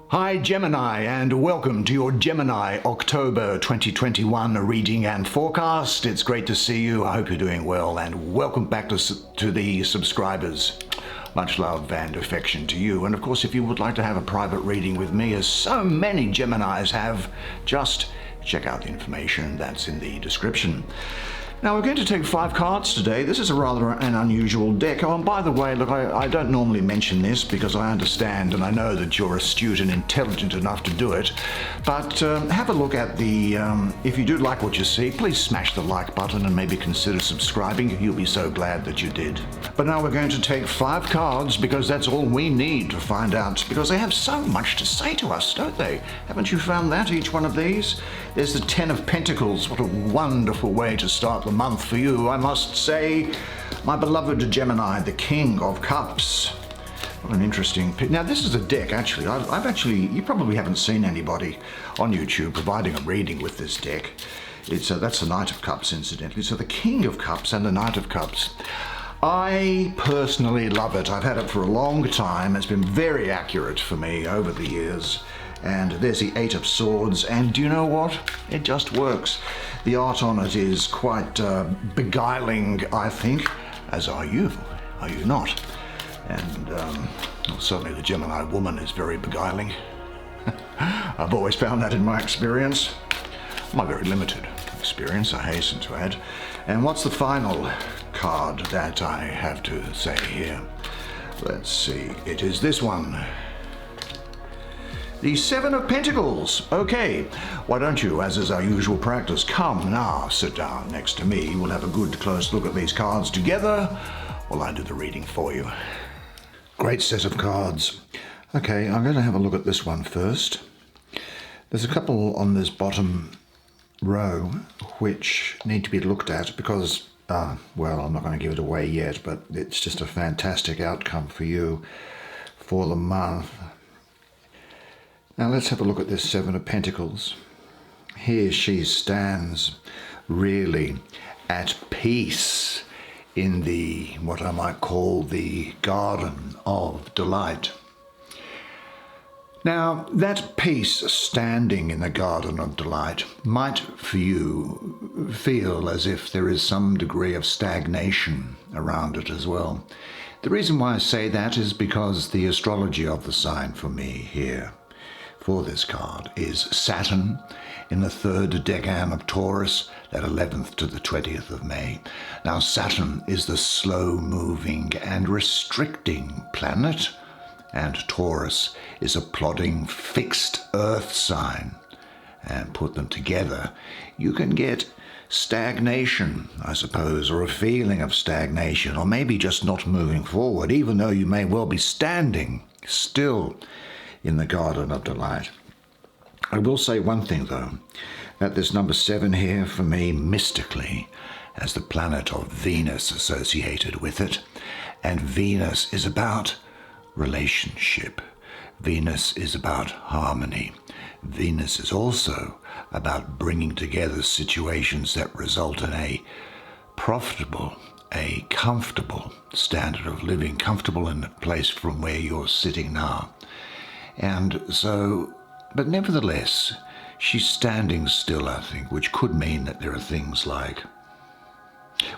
Hi Gemini, and welcome to your Gemini October 2021 reading and forecast. It's great to see you. I hope you're doing well, and welcome back to the subscribers. Much love and affection to you. And of course, if you would like to have a private reading with me, as so many Geminis have, just check out the information that's in the description. Now we're going to take 5 cards today. This is a rather an unusual deck. Oh, and by the way, look, I don't normally mention this because I understand and I know that you're astute and intelligent enough to do it. But have a look at the, if you do like what you see, please smash the like button and maybe consider subscribing. You'll be so glad that you did. But now we're going to take 5 cards because that's all we need to find out, because they have so much to say to us, don't they? Haven't you found that, each one of these? There's the 10 of Pentacles. What a wonderful way to start the month for you, I must say. My beloved Gemini, the King of Cups. What an interesting pick. Now this is a deck, actually. You probably haven't seen anybody on YouTube providing a reading with this deck. That's the Knight of Cups, incidentally. So the King of Cups and the Knight of Cups. I personally love it. I've had it for a long time. It's been very accurate for me over the years. And there's the 8 of Swords, and do you know what? It just works. The art on it is quite beguiling, I think, as are you not? And well, certainly the Gemini woman is very beguiling. I've always found that in my experience. My very limited experience, I hasten to add. And what's the final card that I have to say here? Let's see, it is this one. The 7 of Pentacles. Okay, why don't you, as is our usual practice, come now, sit down next to me. We'll have a good close look at these cards together while I do the reading for you. Great set of cards. Okay, I'm going to have a look at this one first. There's a couple on this bottom row which need to be looked at because, well, I'm not going to give it away yet, but it's just a fantastic outcome for you for the month. Now let's have a look at this 7 of Pentacles. Here she stands really at peace in the, what I might call the Garden of Delight. Now that peace standing in the Garden of Delight might for you feel as if there is some degree of stagnation around it as well. The reason why I say that is because the astrology of the sign for me here for this card is Saturn in the 3rd decan of Taurus, that 11th to the 20th of May. Now Saturn is the slow-moving and restricting planet, and Taurus is a plodding fixed earth sign. And put them together, you can get stagnation, I suppose, or a feeling of stagnation, or maybe just not moving forward, even though you may well be standing still in the Garden of Delight. I will say one thing though, that this number 7 here for me mystically has the planet of Venus associated with it, and Venus is about relationship. Venus is about harmony. Venus is also about bringing together situations that result in a profitable, a comfortable standard of living, comfortable in the place from where you're sitting now. And so, but nevertheless, she's standing still, I think, which could mean that there are things like,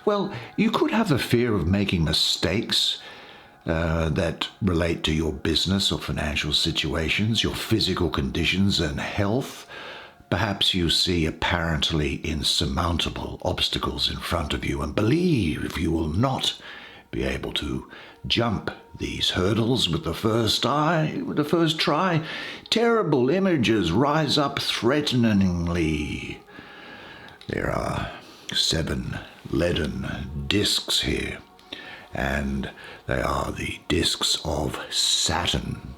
well, you could have the fear of making mistakes that relate to your business or financial situations, your physical conditions and health. Perhaps you see apparently insurmountable obstacles in front of you and believe you will not be able to jump these hurdles with the first try. Terrible images rise up threateningly. There are 7 leaden discs here, and they are the discs of Saturn.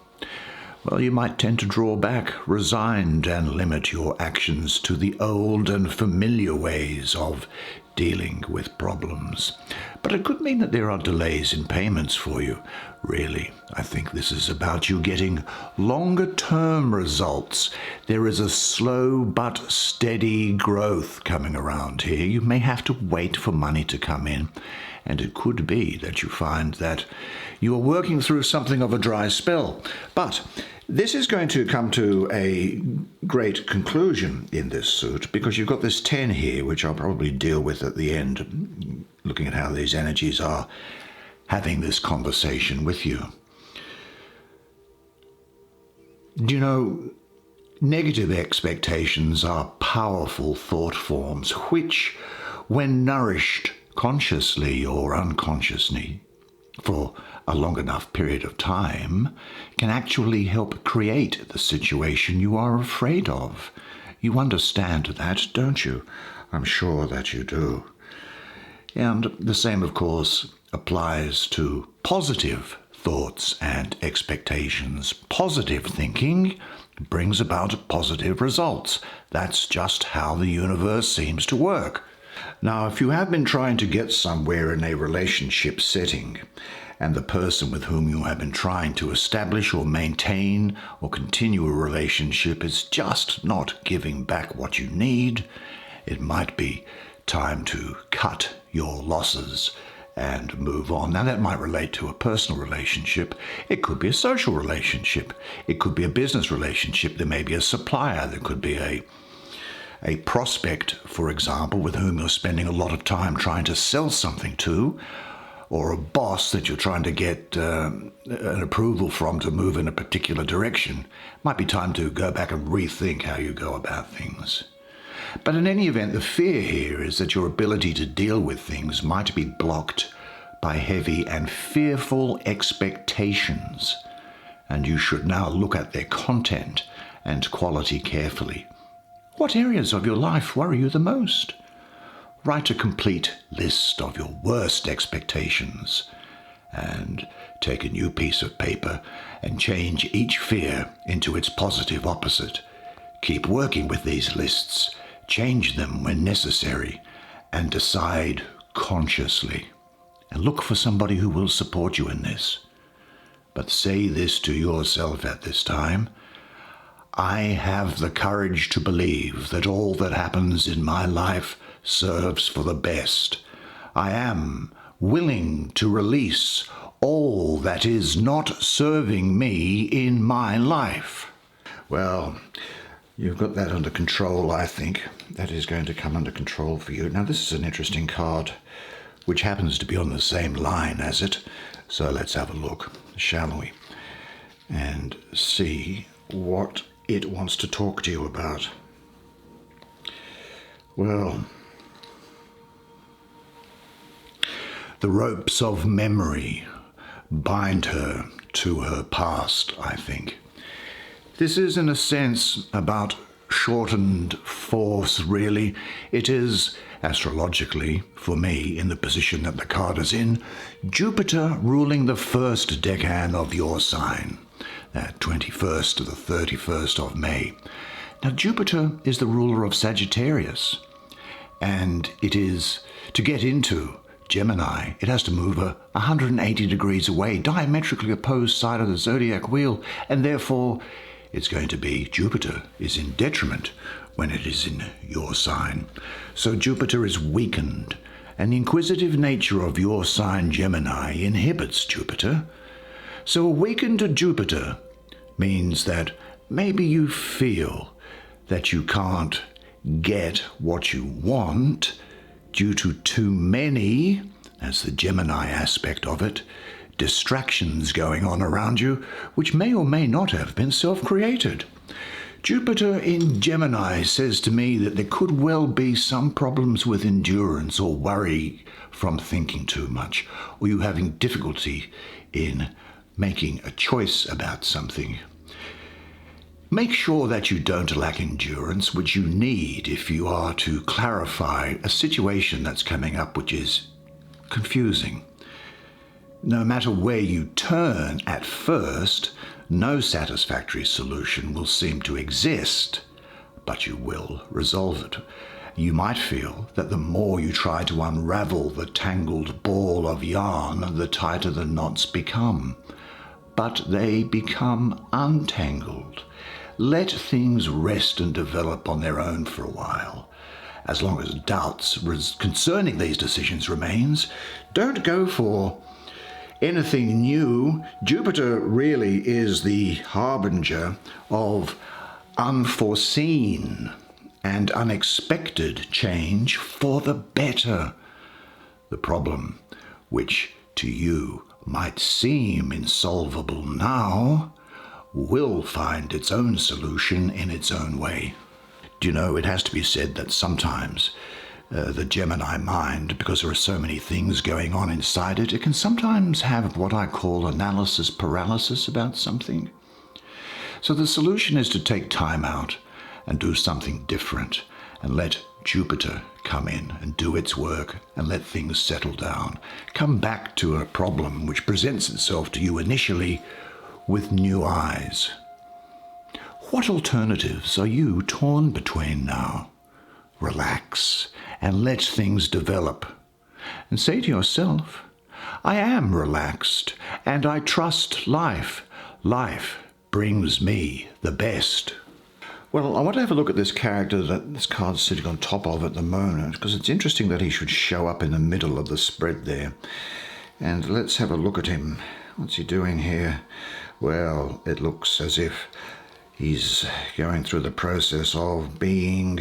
Well, you might tend to draw back, resigned, and limit your actions to the old and familiar ways of dealing with problems. But it could mean that there are delays in payments for you. Really, I think this is about you getting longer-term results. There is a slow but steady growth coming around here. You may have to wait for money to come in, and it could be that you find that you are working through something of a dry spell. But This is going to come to a great conclusion in this suit because you've got this 10 here, which I'll probably deal with at the end, looking at how these energies are having this conversation with you. Do you know, negative expectations are powerful thought forms which, when nourished consciously or unconsciously for a long enough period of time, can actually help create the situation you are afraid of. You understand that, don't you? I'm sure that you do. And the same, of course, applies to positive thoughts and expectations. Positive thinking brings about positive results. That's just how the universe seems to work. Now, if you have been trying to get somewhere in a relationship setting, and the person with whom you have been trying to establish or maintain or continue a relationship is just not giving back what you need, it might be time to cut your losses and move on. Now, that might relate to a personal relationship. It could be a social relationship. It could be a business relationship. There may be a supplier. There could be a prospect, for example, with whom you're spending a lot of time trying to sell something to, or a boss that you're trying to get an approval from to move in a particular direction. Might be time to go back and rethink how you go about things. But in any event, the fear here is that your ability to deal with things might be blocked by heavy and fearful expectations, and you should now look at their content and quality carefully. What areas of your life worry you the most? Write a complete list of your worst expectations and take a new piece of paper and change each fear into its positive opposite. Keep working with these lists, change them when necessary, and decide consciously. And look for somebody who will support you in this. But say this to yourself at this time: I have the courage to believe that all that happens in my life serves for the best. I am willing to release all that is not serving me in my life. Well, you've got that under control, I think. That is going to come under control for you. Now, this is an interesting card, which happens to be on the same line as it. So let's have a look, shall we? And see what it wants to talk to you about. Well, the ropes of memory bind her to her past, I think. This is, in a sense, about shortened force, really. It is, astrologically, for me, in the position that the card is in, Jupiter ruling the first decan of your sign, that 21st to the 31st of May. Now, Jupiter is the ruler of Sagittarius, and it is, to get into Gemini, it has to move 180 degrees away, diametrically opposed side of the zodiac wheel, and therefore it's going to be Jupiter is in detriment when it is in your sign. So Jupiter is weakened, and the inquisitive nature of your sign, Gemini, inhibits Jupiter. So a weakened Jupiter means that maybe you feel that you can't get what you want due to too many, as the Gemini aspect of it, distractions going on around you, which may or may not have been self-created. Jupiter in Gemini says to me that there could well be some problems with endurance or worry from thinking too much, or you having difficulty in making a choice about something. Make sure that you don't lack endurance, which you need if you are to clarify a situation that's coming up which is confusing. No matter where you turn at first, no satisfactory solution will seem to exist, but you will resolve it. You might feel that the more you try to unravel the tangled ball of yarn, the tighter the knots become. But they become untangled. Let things rest and develop on their own for a while. As long as doubts concerning these decisions remains, don't go for anything new. Jupiter really is the harbinger of unforeseen and unexpected change for the better. The problem, which to you might seem insolvable now, will find its own solution in its own way. Do you know, it has to be said that sometimes the Gemini mind, because there are so many things going on inside it, it can sometimes have what I call analysis paralysis about something. So the solution is to take time out and do something different and let Jupiter come in and do its work and let things settle down. Come back to a problem which presents itself to you initially with new eyes. What alternatives are you torn between now? Relax and let things develop. And say to yourself, I am relaxed and I trust life. Life brings me the best. Well, I want to have a look at this character that this card's sitting on top of at the moment, because it's interesting that he should show up in the middle of the spread there. And let's have a look at him. What's he doing here? Well, it looks as if he's going through the process of being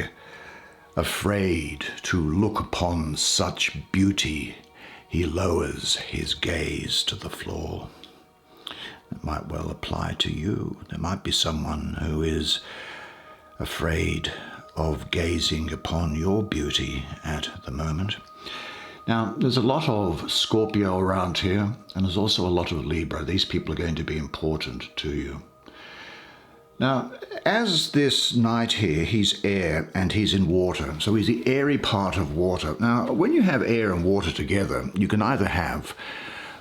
afraid to look upon such beauty. He lowers his gaze to the floor. It might well apply to you. There might be someone who is afraid of gazing upon your beauty at the moment. Now, there's a lot of Scorpio around here, and there's also a lot of Libra. These people are going to be important to you. Now, as this knight here, he's air and he's in water, so he's the airy part of water. Now, when you have air and water together, you can either have,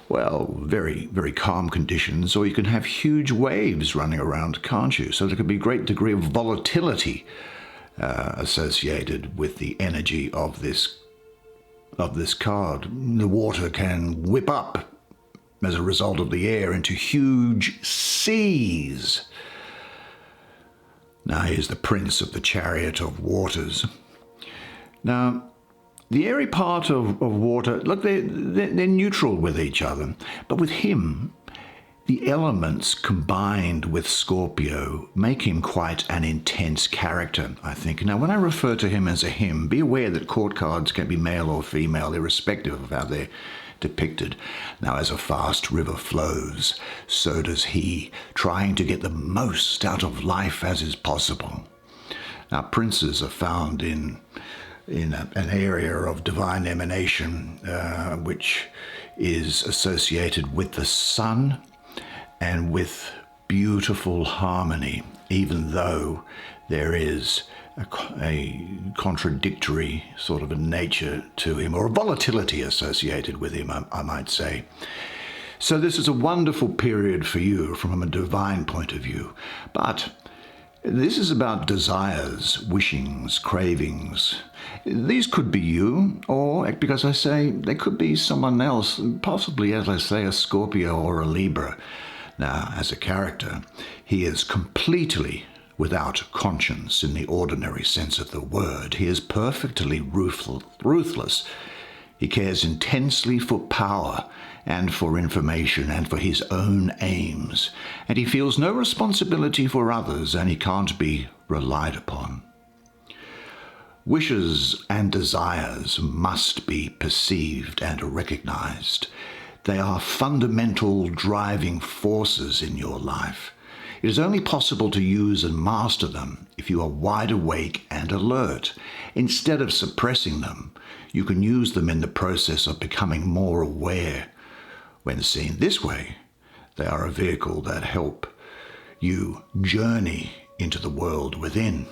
well, very, very calm conditions, or you can have huge waves running around, can't you? So there can be a great degree of volatility associated with the energy of this card. The water can whip up as a result of the air into huge seas. Now here's the prince of the chariot of waters. Now, the airy part of water, look, they're neutral with each other. But with him, the elements combined with Scorpio make him quite an intense character, I think. Now, when I refer to him as a him, be aware that court cards can be male or female, irrespective of how they're depicted. Now, as a fast river flows, so does he, trying to get the most out of life as is possible. Now, princes are found in an area of divine emanation, which is associated with the sun and with beautiful harmony, even though there is a contradictory sort of a nature to him, or a volatility associated with him, I might say. So this is a wonderful period for you from a divine point of view. But this is about desires, wishings, cravings. These could be you, or, because I say, they could be someone else, possibly, as I say, a Scorpio or a Libra. Now, as a character, he is completely without conscience in the ordinary sense of the word. He is perfectly ruthless. He cares intensely for power and for information and for his own aims, and he feels no responsibility for others, and he can't be relied upon. Wishes and desires must be perceived and recognized. They are fundamental driving forces in your life. It is only possible to use and master them if you are wide awake and alert. Instead of suppressing them, you can use them in the process of becoming more aware. When seen this way, they are a vehicle that help you journey into the world within.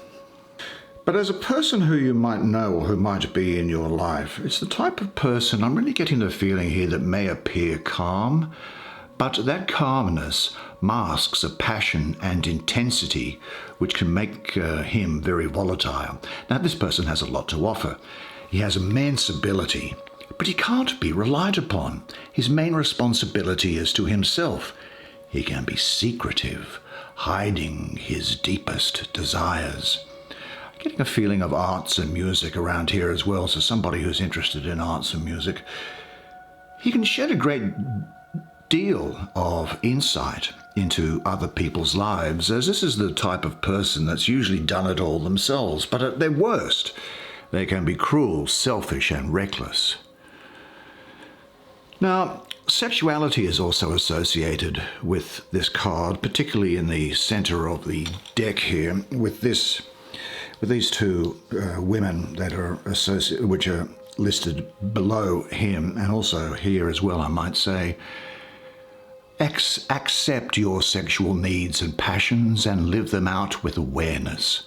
But as a person who you might know or who might be in your life, it's the type of person, I'm really getting the feeling here, that may appear calm, but that calmness masks a passion and intensity which can make him very volatile. Now, this person has a lot to offer. He has immense ability, but he can't be relied upon. His main responsibility is to himself. He can be secretive, hiding his deepest desires. I'm getting a feeling of arts and music around here as well, so somebody who's interested in arts and music. He can shed a great deal of insight into other people's lives, as this is the type of person that's usually done it all themselves, but at their worst, they can be cruel, selfish, and reckless. Now, sexuality is also associated with this card, particularly in the center of the deck here, with these two women that are associated, which are listed below him, and also here as well, I might say. Accept your sexual needs and passions and live them out with awareness.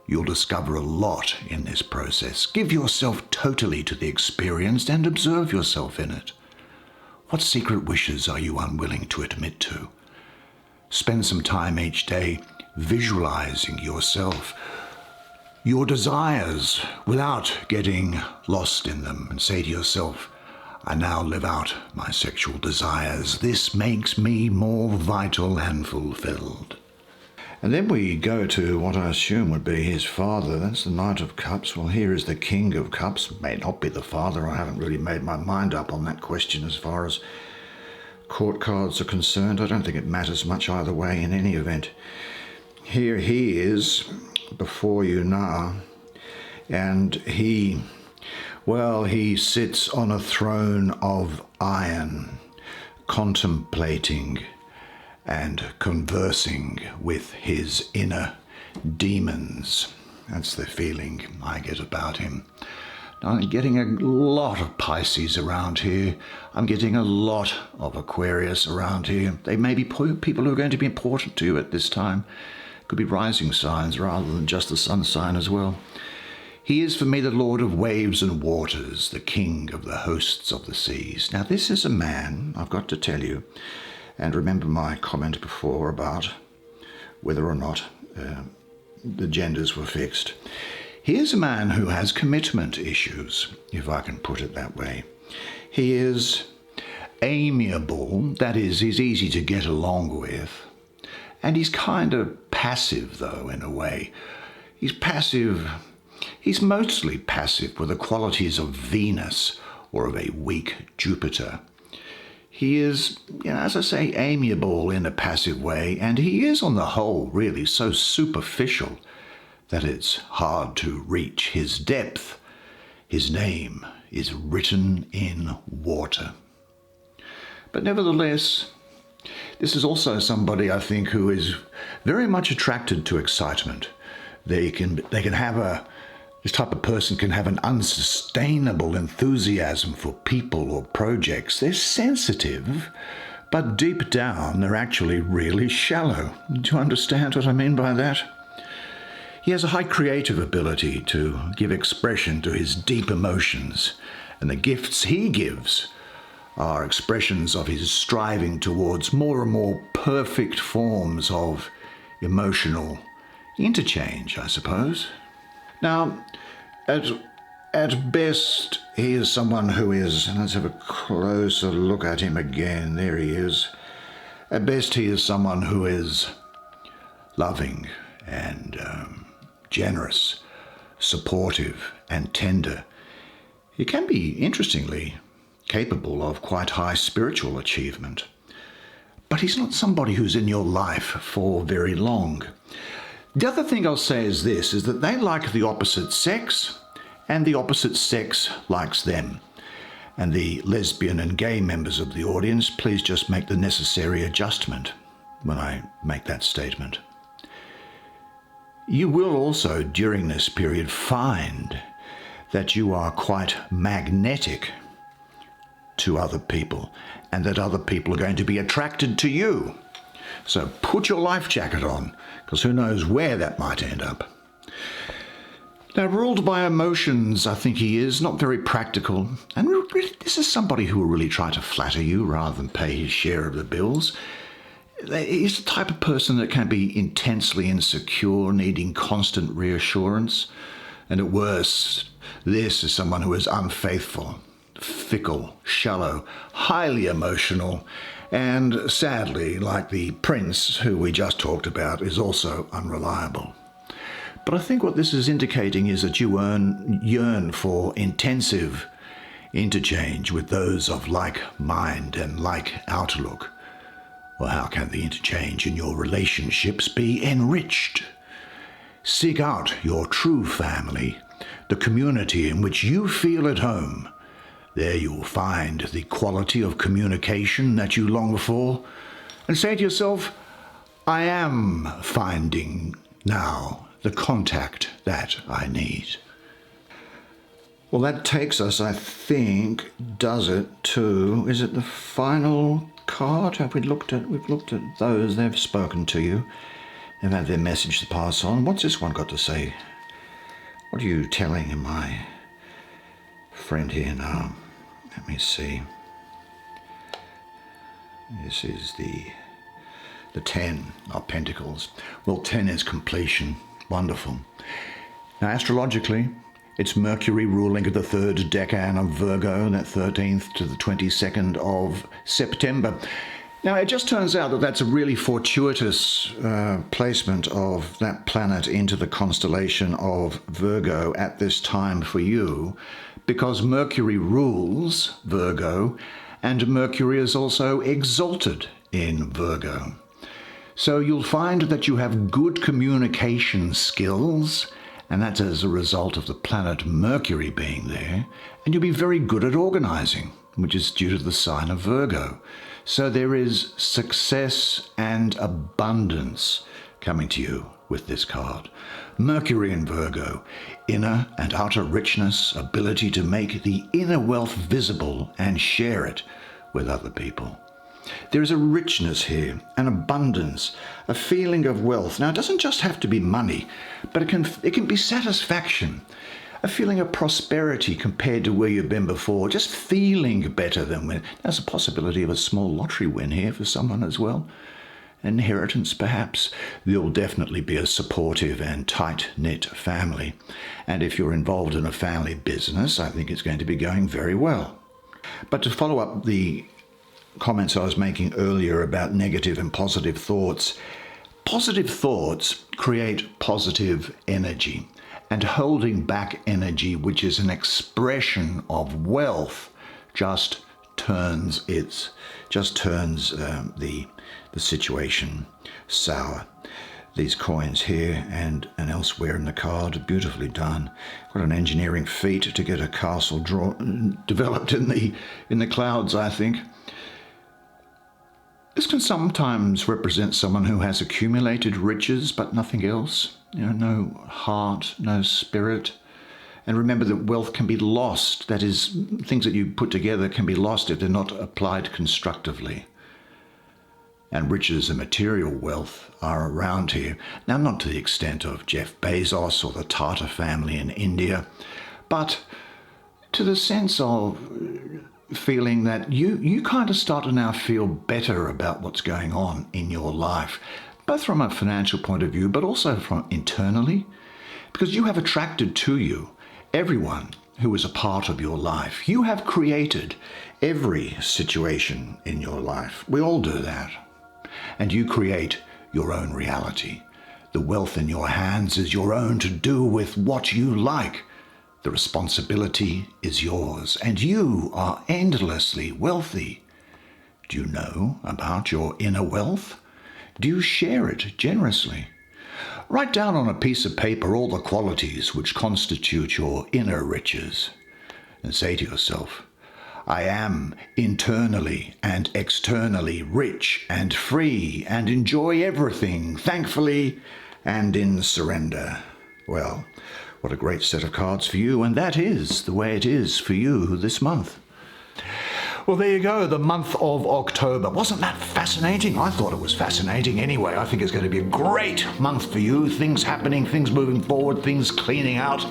You'll discover a lot in this process. Give yourself totally to the experience and observe yourself in it. What secret wishes are you unwilling to admit to? Spend some time each day visualizing yourself, your desires, without getting lost in them, and say to yourself, I now live out my sexual desires. This makes me more vital and fulfilled. And then we go to what I assume would be his father. That's the Knight of Cups. Well, here is the King of Cups. May not be the father. I haven't really made my mind up on that question as far as court cards are concerned. I don't think it matters much either way in any event. Here he is before you now, and he sits on a throne of iron, contemplating and conversing with his inner demons. That's the feeling I get about him. Now, I'm getting a lot of Pisces around here. I'm getting a lot of Aquarius around here. They may be people who are going to be important to you at this time. Could be rising signs rather than just the sun sign as well. He is for me the Lord of waves and waters, the King of the hosts of the seas. Now, this is a man, I've got to tell you, and remember my comment before about whether or not the genders were fixed. He is a man who has commitment issues, if I can put it that way. He is amiable, that is, he's easy to get along with, and he's kind of passive, though, in a way. He's passive. He's mostly passive with the qualities of Venus or of a weak Jupiter. He is, as I say, amiable in a passive way, and he is on the whole really so superficial that it's hard to reach his depth. His name is written in water. But nevertheless, this is also somebody, I think, who is very much attracted to excitement. They can have this type of person can have an unsustainable enthusiasm for people or projects. They're sensitive, but deep down they're actually really shallow. Do you understand what I mean by that? He has a high creative ability to give expression to his deep emotions, and the gifts he gives are expressions of his striving towards more and more perfect forms of emotional interchange, I suppose. Now, at best, he is someone who is, and let's have a closer look at him again, there he is. At best, he is someone who is loving and generous, supportive and tender. He can be, interestingly, capable of quite high spiritual achievement. But he's not somebody who's in your life for very long. The other thing I'll say is this, is that they like the opposite sex, and the opposite sex likes them. And the lesbian and gay members of the audience, please just make the necessary adjustment when I make that statement. You will also, during this period, find that you are quite magnetic to other people, and that other people are going to be attracted to you. So put your life jacket on, because who knows where that might end up. Now, ruled by emotions, I think he is, not very practical. And really, this is somebody who will really try to flatter you rather than pay his share of the bills. He's the type of person that can be intensely insecure, needing constant reassurance. And at worst, this is someone who is unfaithful, fickle, shallow, highly emotional, and sadly, like the prince who we just talked about, is also unreliable. But I think what this is indicating is that you yearn for intensive interchange with those of like mind and like outlook? Well, how can the interchange in your relationships be enriched? Seek out your true family, the community in which you feel at home. There you'll find the quality of communication that you long for, and say to yourself, I am finding now the contact that I need. Well, that takes us, I think, does it to, is it the final card? We've looked at those. They've spoken to you. They've had their message to pass on. What's this one got to say? What are you telling my friend here now? Let me see. This is the 10 of Pentacles. Well, 10 is completion. Wonderful. Now, astrologically, it's Mercury ruling at the third decan of Virgo, that 13th to the 22nd of September. Now, it just turns out that that's a really fortuitous placement of that planet into the constellation of Virgo at this time for you, because Mercury rules Virgo, and Mercury is also exalted in Virgo. So you'll find that you have good communication skills, and that's as a result of the planet Mercury being there, and you'll be very good at organizing, which is due to the sign of Virgo. So there is success and abundance coming to you with this card. Mercury in Virgo, inner and outer richness, ability to make the inner wealth visible and share it with other people. There is a richness here, an abundance, a feeling of wealth. Now, it doesn't just have to be money, but it can be satisfaction, a feeling of prosperity compared to where you've been before, just feeling better than when. There's a possibility of a small lottery win here for someone as well. Inheritance, perhaps. There'll definitely be a supportive and tight-knit family. And if you're involved in a family business, I think it's going to be going very well. But to follow up the comments I was making earlier about negative and positive thoughts create positive energy, and holding back energy, which is an expression of wealth, just turns the situation sour. These coins here and elsewhere in the card, beautifully done. What an engineering feat to get a castle developed in the clouds, I think. This can sometimes represent someone who has accumulated riches but nothing else. No heart, no spirit. And remember that wealth can be lost. That is, things that you put together can be lost if they're not applied constructively. And riches and material wealth are around here. Now, not to the extent of Jeff Bezos or the Tata family in India, but to the sense of feeling that you kind of start to now feel better about what's going on in your life, both from a financial point of view, but also from internally, because you have attracted to you everyone who is a part of your life. You have created every situation in your life. We all do that. And you create your own reality. The wealth in your hands is your own to do with what you like. The responsibility is yours, and you are endlessly wealthy. Do you know about your inner wealth? Do you share it generously? Write down on a piece of paper all the qualities which constitute your inner riches, and say to yourself, I am internally and externally rich and free and enjoy everything thankfully and in surrender. Well, what a great set of cards for you, and that is the way it is for you this month. Well, there you go, the month of October. Wasn't that fascinating? I thought it was fascinating anyway. I think it's going to be a great month for you. Things happening, things moving forward, things cleaning out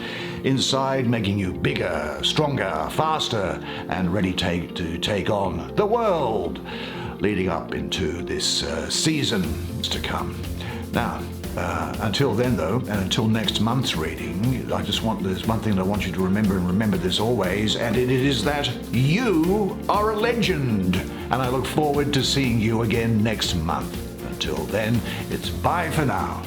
inside, making you bigger, stronger, faster, and ready to take on the world, leading up into this season to come. Now, until then, though, and until next month's reading, there's one thing that I want you to remember, and remember this always, and it is that you are a legend. And I look forward to seeing you again next month. Until then, it's bye for now.